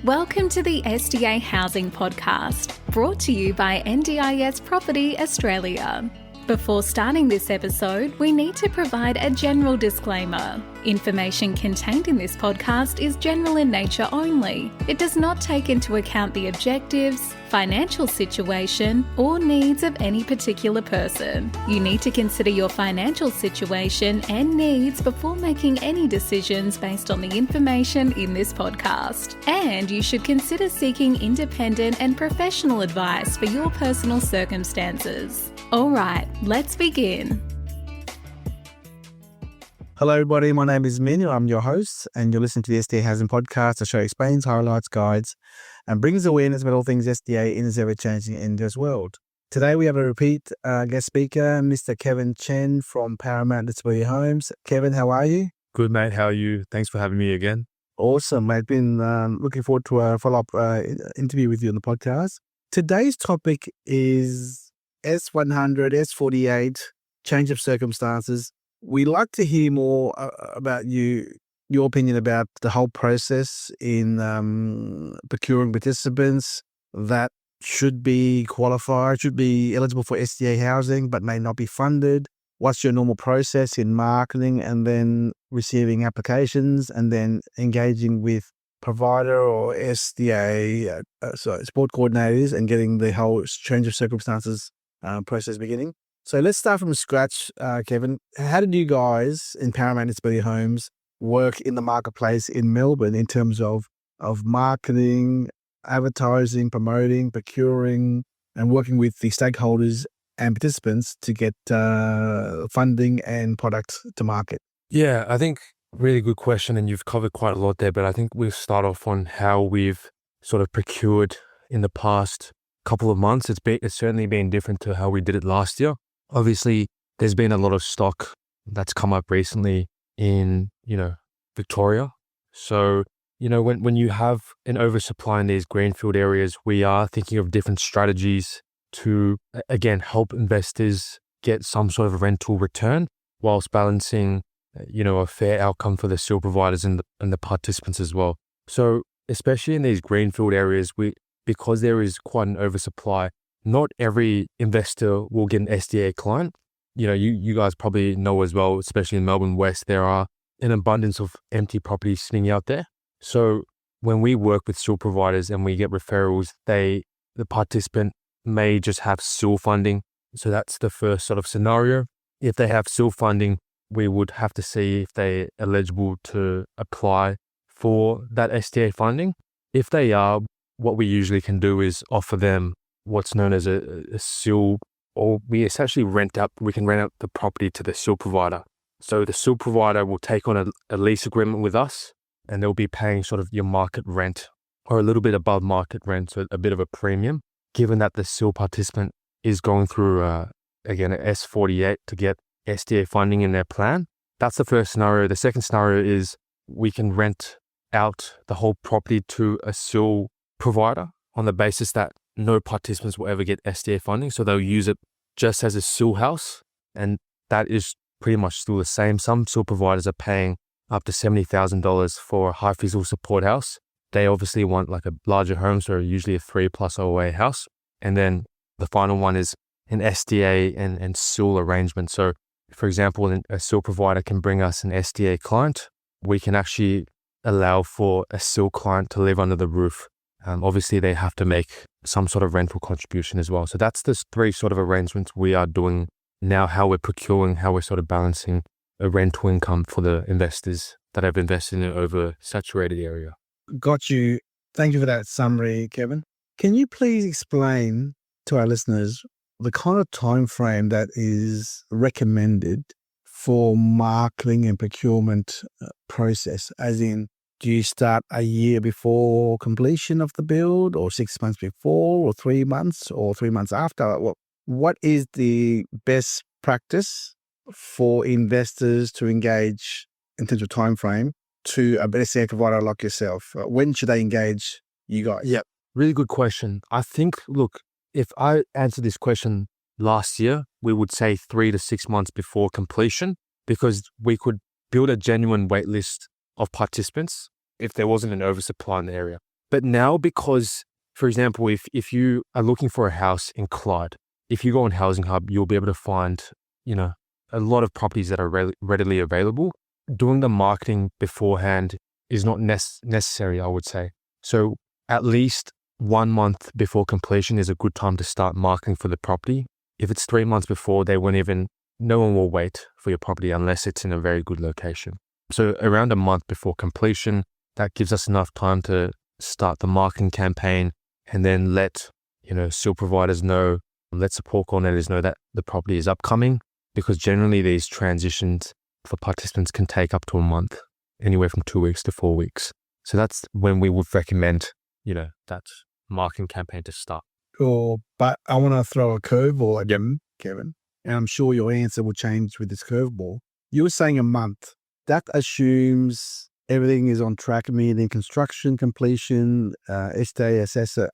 Welcome to the SDA Housing Podcast, brought to you by Ndis Property Australia. Before starting this episode, we need to provide a general disclaimer. Information contained in this podcast is general in nature only. It does not take into account the objectives, financial situation, or needs of any particular person. You need to consider your financial situation and needs before making any decisions based on the information in this podcast. And you should consider seeking independent and professional advice for your personal circumstances. All right, let's begin. Hello, everybody. My name is Minh. I'm your host, and you're listening to the SDA Housing Podcast. The show explains, highlights, guides, and brings awareness about all things SDA in this ever-changing Ndis world. Today, we have a repeat guest speaker, Mr. Kevin Chen from Paramount Disability Homes. Kevin, how are you? Good, mate. How are you? Thanks for having me again. Awesome, mate. Been looking forward to a follow-up interview with you on the podcast. Today's topic is s100, s48, change of circumstances. We'd like to hear more about your opinion about the whole process in procuring participants that should be qualified, should be eligible for SDA housing, but may not be funded. What's your normal process in marketing and then receiving applications and then engaging with provider or SDA, support coordinators and getting the whole change of circumstances process beginning? So let's start from scratch, Kevin. How did you guys in Paramount Disability Homes work in the marketplace in Melbourne in terms of marketing, advertising, promoting, procuring, and working with the stakeholders and participants to get funding and product to market? Yeah, I think really good question, and you've covered quite a lot there, but I think we'll start off on how we've sort of procured in the past couple of months. It's certainly been different to how we did it last year. Obviously, there's been a lot of stock that's come up recently in, Victoria. So, when you have an oversupply in these greenfield areas, we are thinking of different strategies to, again, help investors get some sort of rental return whilst balancing, a fair outcome for the SIL providers and the participants as well. So, especially in these greenfield areas, because there is quite an oversupply, not every investor will get an SDA client. You guys probably know as well, especially in Melbourne West, there are an abundance of empty properties sitting out there. So when we work with SIL providers and we get referrals, the participant may just have SIL funding. So that's the first sort of scenario. If they have SIL funding, we would have to see if they're eligible to apply for that SDA funding. If they are, what we usually can do is offer them what's known as a SIL, or we essentially we can rent out the property to the SIL provider. So the SIL provider will take on a lease agreement with us, and they'll be paying sort of your market rent or a little bit above market rent, so a bit of a premium, given that the SIL participant is going through, again, an s48 to get SDA funding in their plan. That's the first scenario. The second scenario is we can rent out the whole property to a SIL provider on the basis that no participants will ever get SDA funding. So they'll use it just as a SIL house. And that is pretty much still the same. Some SIL providers are paying up to $70,000 for a high physical support house. They obviously want like a larger home, so usually a 3+ OA house. And then the final one is an SDA and SIL arrangement. So for example, a SIL provider can bring us an SDA client. We can actually allow for a SIL client to live under the roof. Obviously, they have to make some sort of rental contribution as well. So that's the three sort of arrangements we are doing now, how we're procuring, how we're sort of balancing a rental income for the investors that have invested in an oversaturated area. Got you. Thank you for that summary, Kevin. Can you please explain to our listeners the kind of time frame that is recommended for marketing and procurement process, as in, do you start a year before completion of the build, or 6 months before, or 3 months, or 3 months after? What is the best practice for investors to engage in terms of time frame to a SDA provider like yourself? When should they engage you guys? Yeah, really good question. I think, look, if I answered this question last year, we would say 3 to 6 months before completion, because we could build a genuine wait list of participants if there wasn't an oversupply in the area. But now, because, for example, if you are looking for a house in Clyde, if you go on Housing Hub, you'll be able to find, a lot of properties that are readily available. Doing the marketing beforehand is not necessary, I would say. So at least 1 month before completion is a good time to start marketing for the property. If it's 3 months before, no one will wait for your property unless it's in a very good location. So around a month before completion, that gives us enough time to start the marketing campaign and then let, seal providers know, let support coordinators know that the property is upcoming, because generally these transitions for participants can take up to a month, anywhere from 2 weeks to 4 weeks. So that's when we would recommend, that marketing campaign to start. Sure, but I want to throw a curveball at you, Kevin, and I'm sure your answer will change with this curveball. You were saying a month. That assumes everything is on track, meaning construction completion, SDA assessor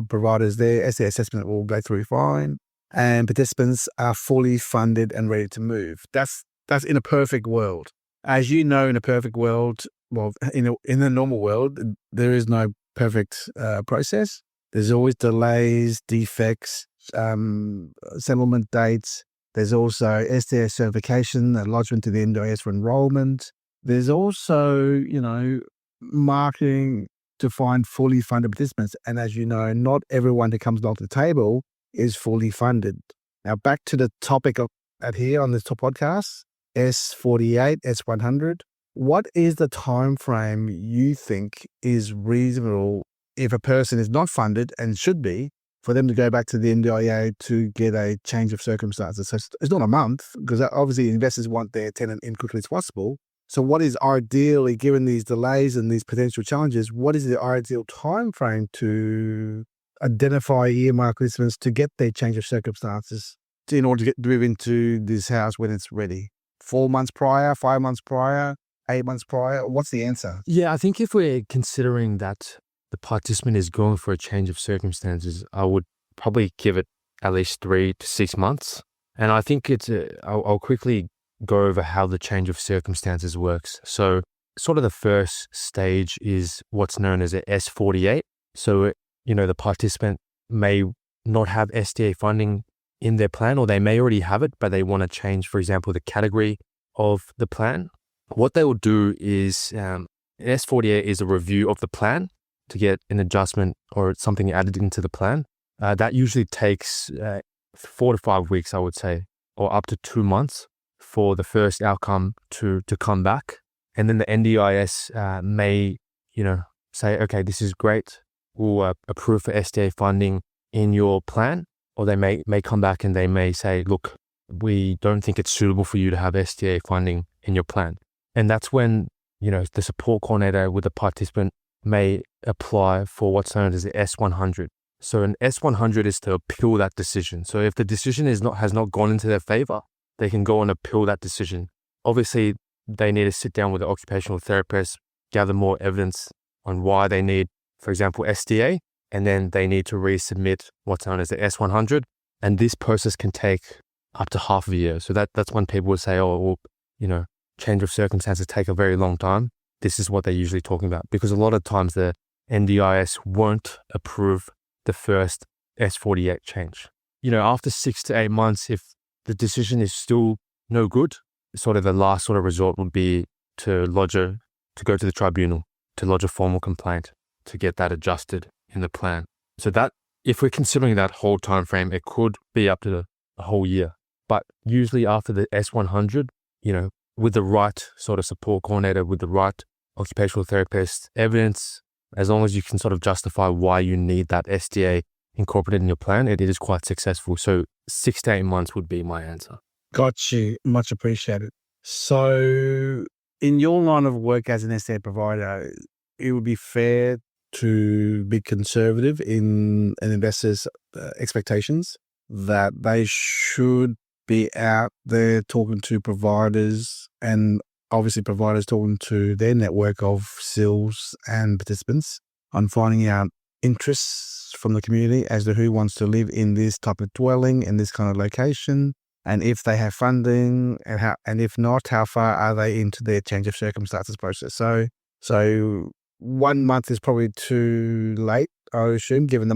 providers there, SDA assessment will go through fine, and participants are fully funded and ready to move. That's in a perfect world. As you know, in a perfect world, well, in a normal world, there is no perfect process. There's always delays, defects, settlement dates. There's also SDA certification, a lodgement to the Ndis for enrollment. There's also, marketing to find fully funded participants. And as you know, not everyone that comes along to the table is fully funded. Now, back to the topic at here on this top podcast, s48, s100. What is the time frame you think is reasonable if a person is not funded and should be, for them to go back to the NDIA to get a change of circumstances? So it's not a month, because obviously investors want their tenant in quickly as possible. So what is ideally, given these delays and these potential challenges, what is the ideal time frame to identify earmark participants to get their change of circumstances in order to move into this house when it's ready? 4 months prior, 5 months prior, 8 months prior? What's the answer? Yeah, I think if we're considering that the participant is going for a change of circumstances, I would probably give it at least 3 to 6 months. And I think I'll quickly go over how the change of circumstances works. So sort of the first stage is what's known as a S48. So, the participant may not have SDA funding in their plan, or they may already have it, but they want to change, for example, the category of the plan. What they will do is, an S48 is a review of the plan to get an adjustment or something added into the plan. That usually takes 4 to 5 weeks, I would say, or up to 2 months for the first outcome to come back. And then the NDIS may, say, okay, this is great. We'll approve for SDA funding in your plan. Or they may come back and they may say, look, we don't think it's suitable for you to have SDA funding in your plan. And that's when, the support coordinator with the participant may apply for what's known as the S100. So an S100 is to appeal that decision. So if the decision has not gone into their favor, they can go and appeal that decision. Obviously, they need to sit down with the occupational therapist, gather more evidence on why they need, for example, SDA, and then they need to resubmit what's known as the S100. And this process can take up to half a year. So that's when people would say, change of circumstances take a very long time. This is what they're usually talking about, because a lot of times the NDIS won't approve the first S48 change. After 6 to 8 months, if the decision is still no good, sort of the last sort of resort would be to go to the tribunal, to lodge a formal complaint to get that adjusted in the plan. So that, if we're considering that whole time frame, it could be up to a whole year. But usually after the S100, with the right sort of support coordinator, with the right occupational therapist, evidence, as long as you can sort of justify why you need that SDA incorporated in your plan, it is quite successful. So 6 to 8 months would be my answer. Got you. Much appreciated. So in your line of work as an SDA provider, it would be fair to be conservative in an investor's expectations that they should be out there talking to providers, and obviously providers talking to their network of SILs and participants on finding out interests from the community as to who wants to live in this type of dwelling in this kind of location, and if they have funding, and if not, how far are they into their change of circumstances process. So 1 month is probably too late, I would assume, given the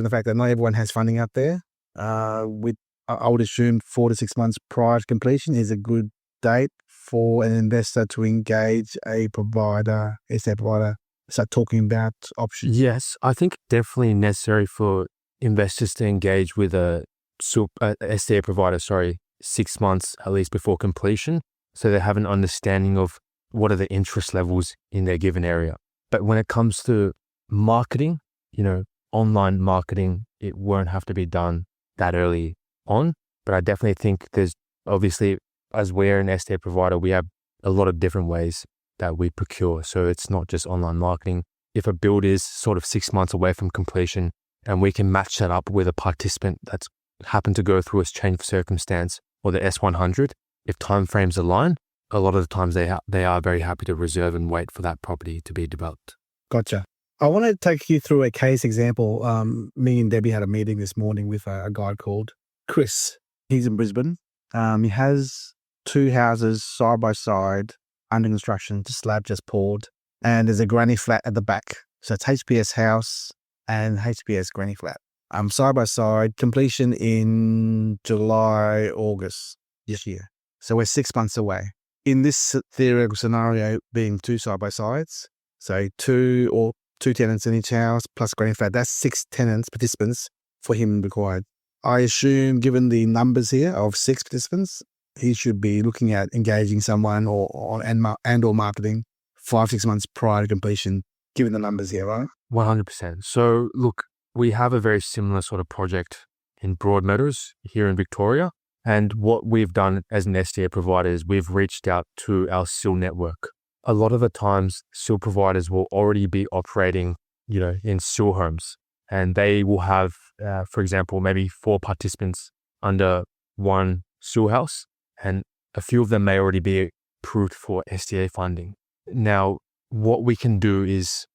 fact that not everyone has funding out there. I would assume 4 to 6 months prior to completion is a good date for an investor to engage a provider, SDA provider, start talking about options. Yes, I think definitely necessary for investors to engage with a SDA provider, 6 months at least before completion, so they have an understanding of what are the interest levels in their given area. But when it comes to marketing, online marketing, it won't have to be done that early on. But I definitely think there's obviously, as we're an SDA provider, we have a lot of different ways that we procure. So it's not just online marketing. If a build is sort of 6 months away from completion and we can match that up with a participant that's happened to go through a change of circumstance or the S100, if timeframes align, a lot of the times they are very happy to reserve and wait for that property to be developed. Gotcha. I want to take you through a case example. Me and Debbie had a meeting this morning with a guy called Chris. He's in Brisbane. He has 2 houses side by side under construction, the slab just poured, and there's a granny flat at the back. So it's HPS house and HPS granny flat. Side by side, completion in July, August this year. So we're 6 months away. In this theoretical scenario, being 2 side by sides, so 2 tenants in each house plus granny flat, that's 6 participants for him required. I assume, given the numbers here of 6 participants, he should be looking at engaging someone or marketing 5-6 months prior to completion, given the numbers here, right? 100%. So look, we have a very similar sort of project in Broadmeadows here in Victoria. And what we've done as an SDA provider is we've reached out to our SIL network. A lot of the times, SIL providers will already be operating, in SIL homes. And they will have, for example, maybe 4 participants under one SIL house. And a few of them may already be approved for SDA funding. Now, what we can do is,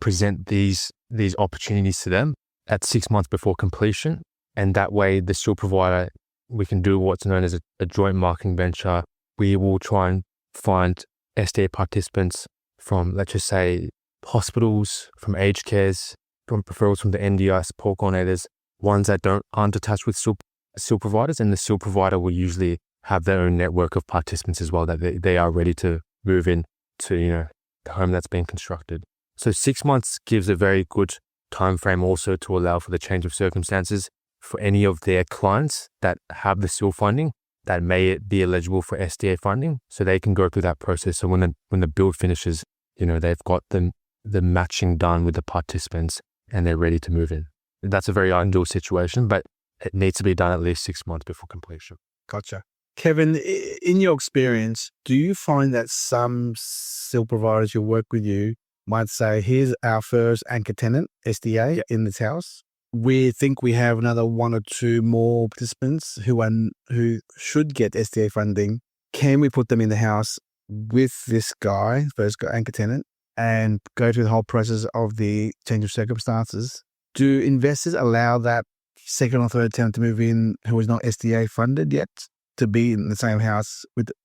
present these opportunities to them at 6 months before completion. And that way, the SIL provider, we can do what's known as a joint marketing venture. We will try and find SDA participants from, let's just say, hospitals, from aged cares, from referrals from the Ndis support coordinators, ones that aren't attached with SIL providers, and the SIL provider will usually have their own network of participants as well that they are ready to move in to, the home that's being constructed. So 6 months gives a very good time frame also to allow for the change of circumstances for any of their clients that have the SIL funding that may be eligible for SDA funding, so they can go through that process. So when the build finishes, they've got the matching done with the participants and they're ready to move in. That's a very ideal situation, but it needs to be done at least 6 months before completion. Gotcha. Kevin, in your experience, do you find that some SIL providers who work with you might say, here's our first anchor tenant, SDA, in this house. We think we have another 1 or 2 more participants who should get SDA funding. Can we put them in the house with this guy, first anchor tenant, and go through the whole process of the change of circumstances? Do investors allow that second or third tenant to move in who is not SDA funded yet to be in the same house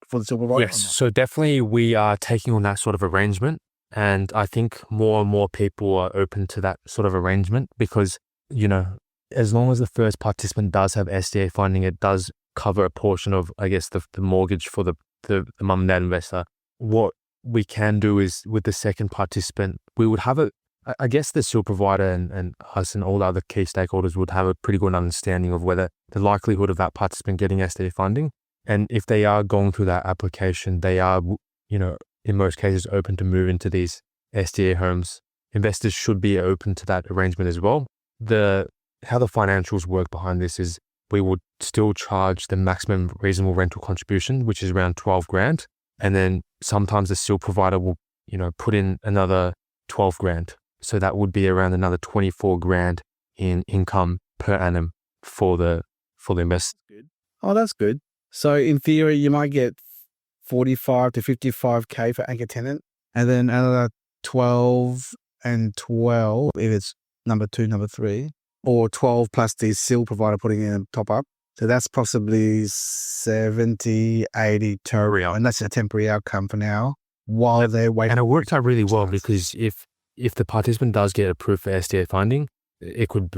for the SIL provider? Yes, so definitely we are taking on that sort of arrangement. And I think more and more people are open to that sort of arrangement because, as long as the first participant does have SDA funding, it does cover a portion of, I guess, the mortgage for the mum and dad investor. What we can do is with the second participant, we would have I guess the SIL provider and us and all the other key stakeholders would have a pretty good understanding of whether the likelihood of that participant getting SDA funding. And if they are going through that application, they are, in most cases open to move into these SDA homes. Investors should be open to that arrangement as well. How the financials work behind this is we would still charge the maximum reasonable rental contribution, which is around 12 grand. And then sometimes the SIL provider will, put in another 12 grand. So that would be around another 24 grand in income per annum for the investor. Oh, that's good. So in theory, you might get 45 to 55K for anchor tenant, and then another 12 and 12 if it's number 2, number 3, or 12 plus the SIL provider putting in a top up. So that's possibly 70, 80 total, and that's a temporary outcome for now. while they're waiting. And it worked out really well because if the participant does get approved for SDA funding, it could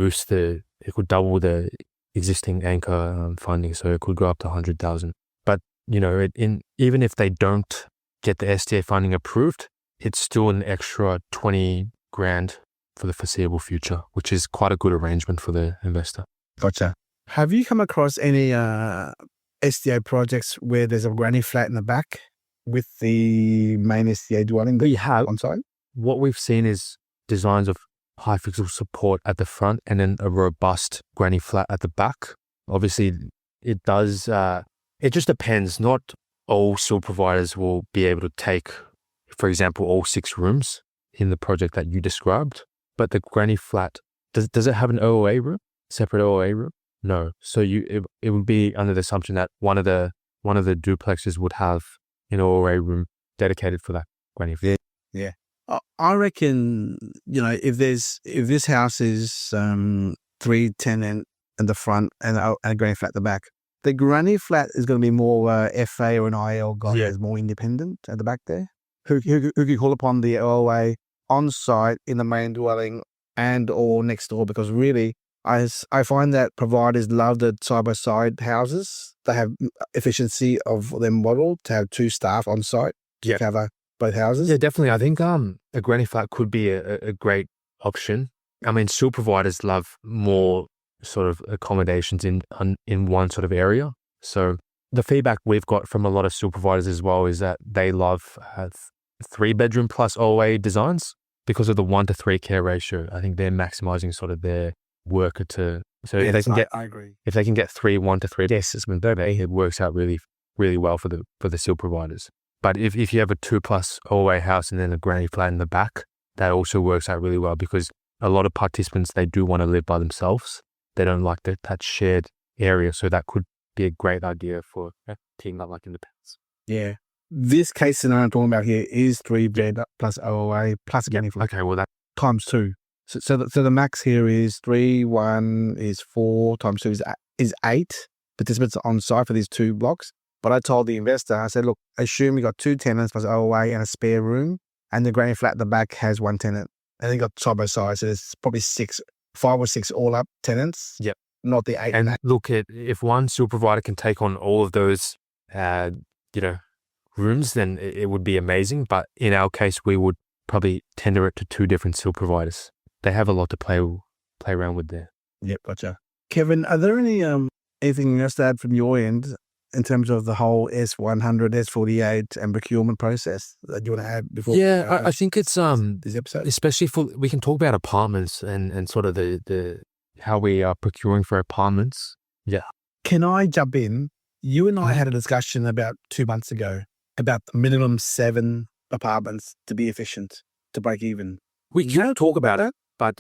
double the existing anchor funding. So it could go up to 100,000. But, even if they don't get the SDA funding approved, it's still an extra 20 grand for the foreseeable future, which is quite a good arrangement for the investor. Gotcha. Have you come across any SDA projects where there's a granny flat in the back with the main SDA dwelling We have. on site? What we've seen is designs of high flexible support at the front and then a robust granny flat at the back. Obviously, it does, it just depends. Not all SIL providers will be able to take, for example, all 6 rooms in the project that you described. But the granny flat, does it have an OOA room, separate OOA room? No. So it would be under the assumption that one of the duplexes would have an OOA room dedicated for that granny flat. Yeah. I reckon, if this house is 3 tenant in the front and a granny flat at the back, the granny flat is going to be more FA or an IL guy who's more independent at the back there, who can call upon the OOA on site in the main dwelling and or next door, because really I find that providers love the side-by-side houses. They have efficiency of their model to have 2 staff on site to cover both houses. Yeah, definitely. I think a granny flat could be a great option. I mean, SIL providers love more sort of accommodations in one sort of area. So the feedback we've got from a lot of SIL providers as well is that they love 3-bedroom plus OA designs because of the 1-to-3 care ratio. I think they're maximizing sort of their worker to. So if they can get, I agree. If they can get 3 1-to-3 guests, it works out really, really well for the SIL providers. But if you have a 2+ OA house and then a granny flat in the back, that also works out really well because a lot of participants, they do want to live by themselves. They don't like that shared area. So that could be a great idea for a team up like in the past. Yeah. This case scenario I'm talking about here is 3-bed plus OOA plus a granny flat. Okay, well that times 2. So the max here is 3, 1 is 4, times 2 is 8 participants on site for these 2 blocks. But I told the investor, I said, look, assume you got 2 tenants plus OOA and a spare room, and the granny flat at the back has 1 tenant. And then you got side by side, so there's probably 5 or 6 all up tenants. Yep. Not the 8. And look, if one SIL provider can take on all of those, rooms, then it would be amazing. But in our case, we would probably tender it to 2 different SIL providers. They have a lot to play around with there. Yep, gotcha. Kevin, are there anything else to add from your end in terms of the whole S100, S48 and procurement process that you want to add before? Yeah, I think it's this episode, especially we can talk about apartments and sort of the how we are procuring for apartments. Yeah. Can I jump in? You and I had a discussion about 2 months ago about the minimum 7 apartments to be efficient, to break even. We can talk about it, but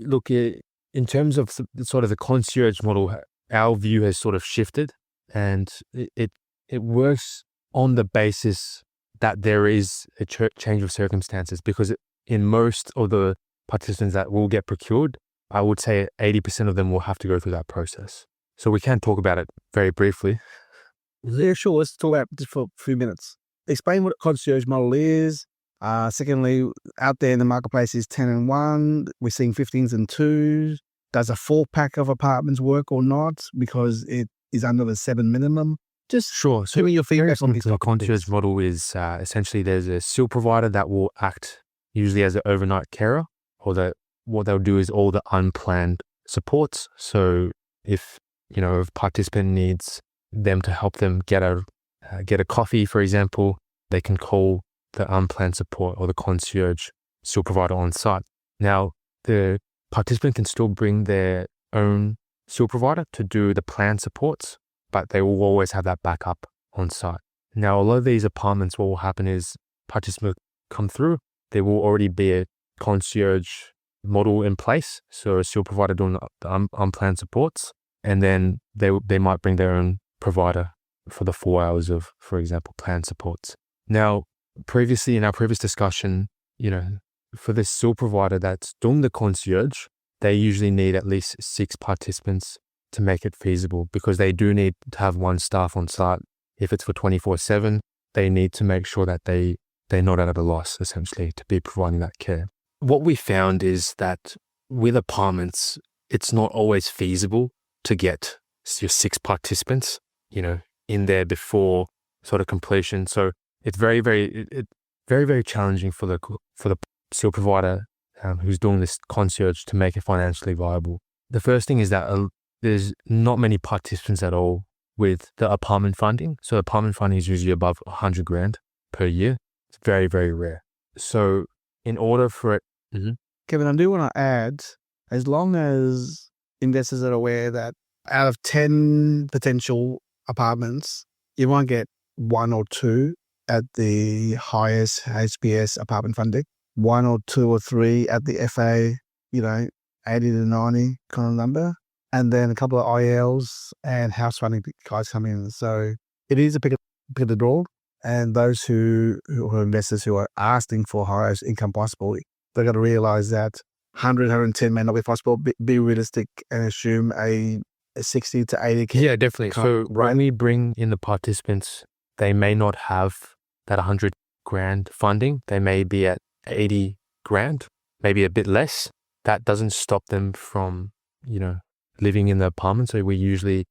look, in terms of sort of the concierge model, our view has sort of shifted. And it works on the basis that there is a change of circumstances, because in most of the participants that will get procured, I would say 80% of them will have to go through that process. So we can talk about it very briefly. Yeah, sure. Let's talk about it just for a few minutes. Explain what a concierge model is. Secondly, out there in the marketplace is 10 and 1. We're seeing 15s and 2s. Does a 4-pack of apartments work or not? Because it is under the 7 minimum. Just sure. So your feedback on this. The concierge model is essentially there's a SIL provider that will act usually as an overnight carer, or what they'll do is all the unplanned supports. So if a participant needs them to help them get a coffee, for example, they can call the unplanned support or the concierge SIL provider on site. Now, the participant can still bring their own SIL provider to do the planned supports, but they will always have that backup on site. Now, a lot of these apartments, what will happen is participants come through, there will already be a concierge model in place, so a SIL provider doing the unplanned supports, and then they might bring their own provider for the 4 hours of, for example, planned supports. Now, previously in our previous discussion, for this SIL provider that's doing the concierge, they usually need at least 6 participants to make it feasible, because they do need to have 1 staff on site. If it's for 24/7, they need to make sure that they they're not at a loss, essentially, to be providing that care. What we found is that with apartments, it's not always feasible to get your 6 participants, in there before sort of completion. So it's very, very challenging for the SIL provider who's doing this concierge to make it financially viable. The first thing is that there's not many participants at all with the apartment funding. So apartment funding is usually above 100 grand per year. It's very, very rare. So in order for it, Kevin, I do want to add, as long as investors are aware that out of 10 potential apartments, you might get 1 or 2 at the highest HPS apartment funding, 1 or 2 or 3 at the FA, 80 to 90 kind of number, and then a couple of ILs and house funding guys come in. So it is a pick of the draw, and those who are investors who are asking for highest income possible, they've got to realize that 100, 110 may not be possible. Be realistic and assume a 60 to 80. Yeah, definitely. So when we bring in the participants, they may not have that 100 grand funding. They may be at 80 grand, maybe a bit less. That doesn't stop them from, living in the apartment. So we usually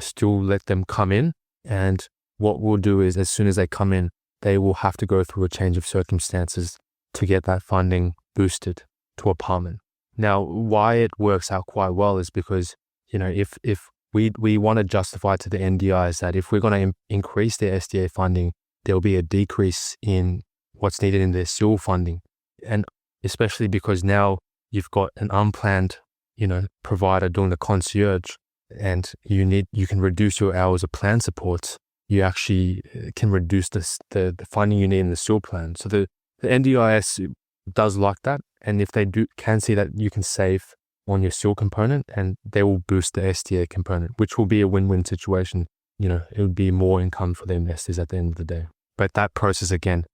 still let them come in. And what we'll do is as soon as they come in, they will have to go through a change of circumstances to get that funding boosted to apartment. Now, why it works out quite well is because, if we want to justify to the NDIs that if we're going to increase their SDA funding, there'll be a decrease in what's needed in their SIL funding. And especially because now you've got an unplanned, provider doing the concierge, and you can reduce your hours of plan supports. You actually can reduce the funding you need in the SIL plan. So the NDIS does like that. And if they can see that you can save on your SIL component, and they will boost the SDA component, which will be a win-win situation. It would be more income for the investors at the end of the day. But that process, again,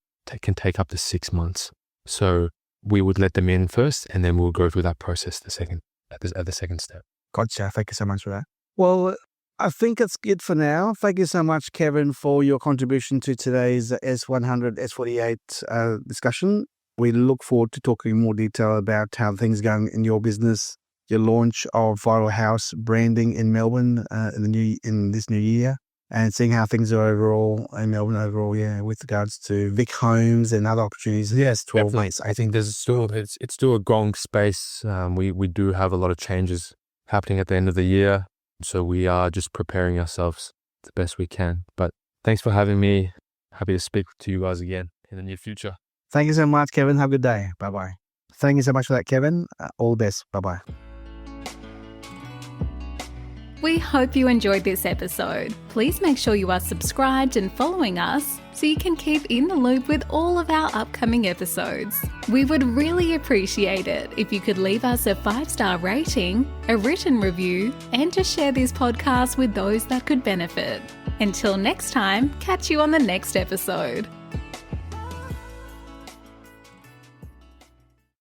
can take up to 6 months. So we would let them in first, and then we'll go through that process at the second step. Gotcha. Thank you so much for that. Well, I think that's it for now. Thank you so much, Kevin, for your contribution to today's S100, S48 discussion. We look forward to talking in more detail about how things are going in your business, your launch of Vital House branding in Melbourne in this new year, and seeing how things are overall in Melbourne with regards to Vic Homes and other opportunities. Yes, 12 definitely. months. I think it's still a growing space. We do have a lot of changes happening at the end of the year, so we are just preparing ourselves the best we can. But thanks for having me. Happy to speak to you guys again in the near future. Thank you so much, Kevin. Have a good day. Bye-bye. Thank you so much for that, Kevin. All the best. Bye-bye. We hope you enjoyed this episode. Please make sure you are subscribed and following us so you can keep in the loop with all of our upcoming episodes. We would really appreciate it if you could leave us a 5-star rating, a written review, and to share this podcast with those that could benefit. Until next time, catch you on the next episode.